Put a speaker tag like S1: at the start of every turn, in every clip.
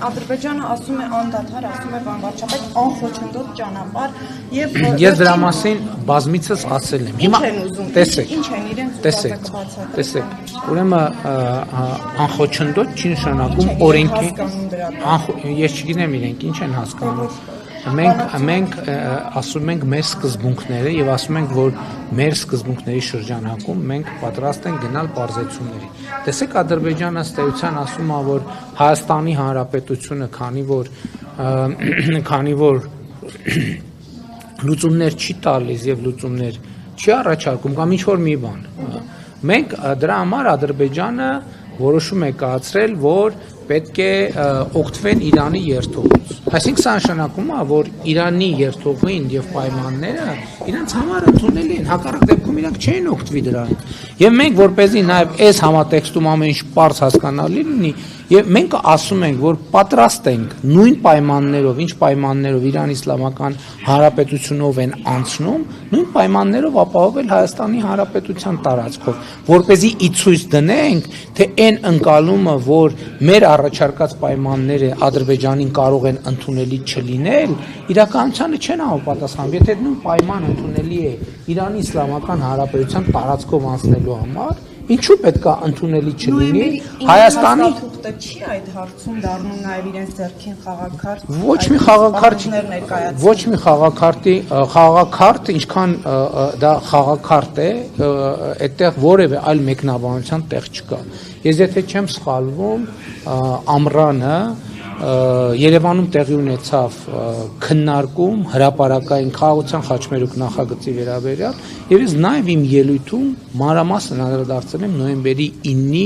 S1: Ադրբեջանը ասում է անդադար, ասում է վարչապետ անխոչնդոտ ճանապարհ եւ
S2: ես դրա մասին բազմիցս ասել եմ։ Հիմա տեսեք,
S1: ինչ են իրենց
S2: տեսեք, ուրեմն անխոչնդոտ չի նշանակում օրենքի ես չգիտեմ իրենք ինչ են հասկանում։ Մենք ասում ենք մեր սկզբունքները եւ ասում ենք, որ մեր սկզբունքների շրջանակում մենք պատրաստ ենք գնալ պարզեցումների։ Տեսեք, Ադրբեջանը ըստ էության ասում է, որ Հայաստանի Հանրապետությունը, քանի որ լուծումներ չի տալիս եւ լուծումներ չի առաջարկում կամ ինչ որ մի բան։ Մենք դրա համար Ադրբեջանը որոշում է կայացրել, որ պետք է օգտվեն Իրանի երթուղուց։ Այսինքն սա նշանակում է, որ Իրանի երթուղին եւ պայմանները իրենց համար ընդունելի են, հակառակ դեպքում իրանք չեն օգտվի դրանից։ Եվ մենք որպեսզի նաեւ այս համատեքստում ամեն ինչ པարզ հասկանալի լինի, եւ մենք ասում ենք, որ պատրաստ ենք նույն պայմաններով, ինչ պայմաններով Իրան Իսլամական Հանրապետությունով են անցնում, նույն պայմաններով ապահովել Հայաստանի Հանրապետության տարածքով, որպեսզի ի ցույց դնենք, թե այն ընկալումը, որ մեր առաջարկած պայմանները Ադրբեջանին կարող են ընդունելի չլինել, իրականությանը չեն համապատասխանում։ Եթե նույն պայման ընդունելի է Իրանի Իսլամական Հանրապետության տարածքով անցնելու համար, ինչու պետք է ընդունելի չլինի Հայաստանի
S1: չի այդ հարցում դառնում նաև իրենց ձեռքին խաղակարդ
S2: ոչ մի խաղակարդ ինչքան դա խաղակարդ է այդտեղ որևէ այլ մեկնաբանության տեղ չկա ես եթե չեմ սխալվում ամռանը Երևանում տեղի ունեցավ քննարկում հրապարակային խաղաղության խաչմերուկ նախագծի վերաբերյալ եւ ես նաեւ իմ ելույթում մանրամասն անդրադարձել եմ նոյեմբերի 9-ի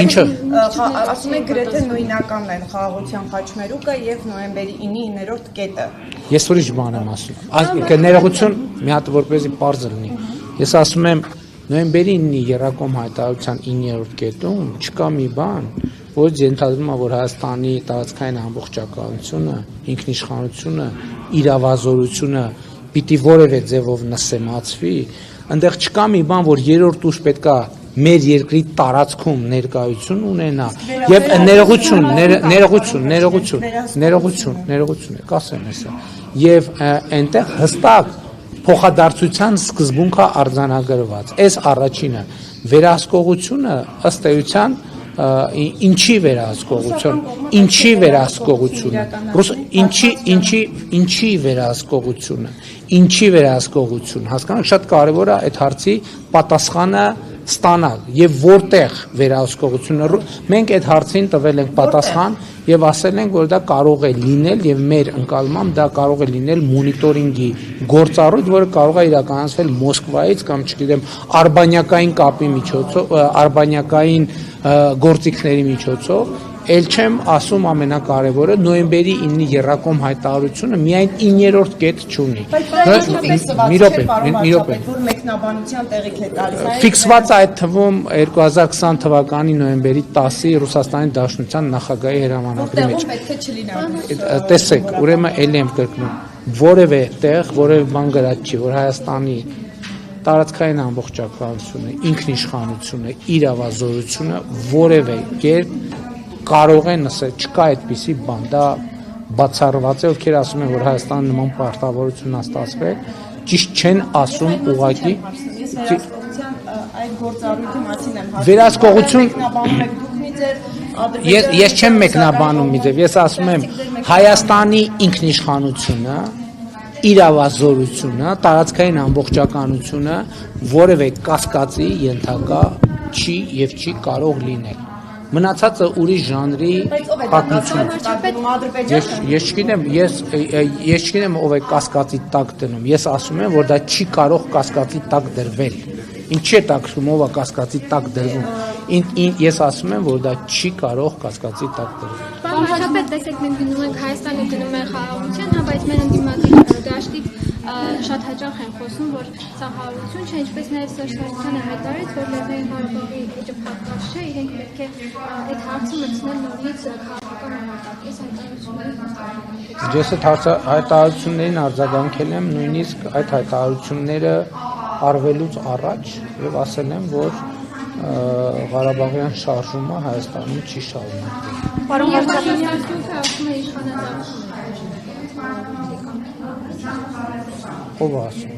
S1: Ինչը ասում եք գրեթե նույնականն են խաղաղության խաչմերուկը եւ նոյեմբերի 9-ի 9-րդ կետը
S2: Ես ուրիշ բան եմ ասում ներողություն մի հատ որպեսզի པարզ լինի ես ասում եմ նոյեմբերի 9-ի Երակոմ հայտարարության 9-րդ կետում չկա մի բան որ ենթադրում է, որ Հայաստանի տարածքային ամբողջականությունը, ինքնիշխանությունը, իրավազորությունը պիտի որևէ ձևով նսեմացվի, այնտեղ չկա մի բան, որ երրորդ ուժ պետքա մեր երկրի տարածքում ներկայություն ունենա եւ ներողություն, կասեմ հեսա։ Եվ այնտեղ հստակ փոխադարձության սկզբունքը արձանագրված։ Այս առաջինը վերահսկողությունը ըստ էության ինչի վերահսկողությունը հասկանաք շատ կարևոր է այդ հարցի պատասխանը ստանալ եւ որտեղ վերահսկողությունը մենք այդ հարցին տվել ենք պատասխան եւ ասել ենք որ դա կարող է լինել եւ մեր ընկալմամբ դա կարող է լինել մոնիտորինգի գործառույթ որը կարող է իրականացվել Մոսկվայից կամ չգիտեմ արբանյակային կապի միջոցով արբանյակային գործիքների միջոցով ել չեմ ասում ամենակարևորը նոյեմբերի 9-ի Երակոմ հայտարարությունը միայն 9-րդ կետ չունի մի րոպե
S1: որ մեկնաբանության տեղիք է տալիս
S2: ֆիքսված այդ թվում 2020 թվականի նոյեմբերի 10-ի Ռուսաստանի Դաշնության նախագահի հրամանագրի մեջ տեսեք ուրեմն ելի եմ կրկնում որևէ տեղ որևէ բան գրած չի որ Հայաստանի տարածքային ամբողջականությունը ինքնիշխանությունը իրավազորությունը որևէ կերպ կարող է նսել, չկա այդպիսի բան, դա բացառված է, ովքեր ասում են, որ Հայաստանը նման պարտավորություն ստացվել, ճիշտ չեն ասում ուղղակի
S1: այդ գործառույթի մասին եմ
S2: վերահսկողություն ես չեմ մեկնաբանում մի ձև, ես ասում եմ Հայաստանի ինքնիշխանությունը իրավազորությունը, տարածքային ամբողջականությունը որևէ կասկածի ենթակա չի եւ չի կարող լինել մնացածը ուրիշ ժանրի պատմություն ես չգիտեմ ով է կասկածի տակ դնում ես ասում եմ որ դա չի կարող կասկածի տակ դրվել ինչի է տակվում ով է կասկածի տակ դրվում ես ասում եմ որ դա չի կարող կասկածի տակ դրվել
S3: Պարոն տեսեք մենք գնում ենք Հայաստանը գնում են խաղաղության բայց մեր ընդդիմադիր դաշտից շատ հաճախ են խոսում որ սա խաղաղություն չէ ինչպես նաև Սերժ հայտարարեց որ լեզվային հարաբերի էջը փակված չէ իրենք պետք է այդ հարցը մտցնել նորից քաղաքական համակարգի հայտարարությունների
S2: Ես այդ հայտարարություններին արձագանքել եմ նույնիսկ այդ հայտարարությունները արվելուց առաջ եւ ասել եմ որ Ղարաբաղյան շարժումը Հայաստանում չի շարունակվել։
S1: Պարոն վարչապետ,
S3: Ինստիտուտը ասում է իշխանադարձում է։
S2: Ով ասում։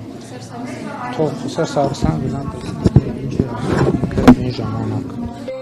S2: Թող Սերժ Սարգսյանը գնա տեսնի ինչ է ասում ինքն ժամանակ։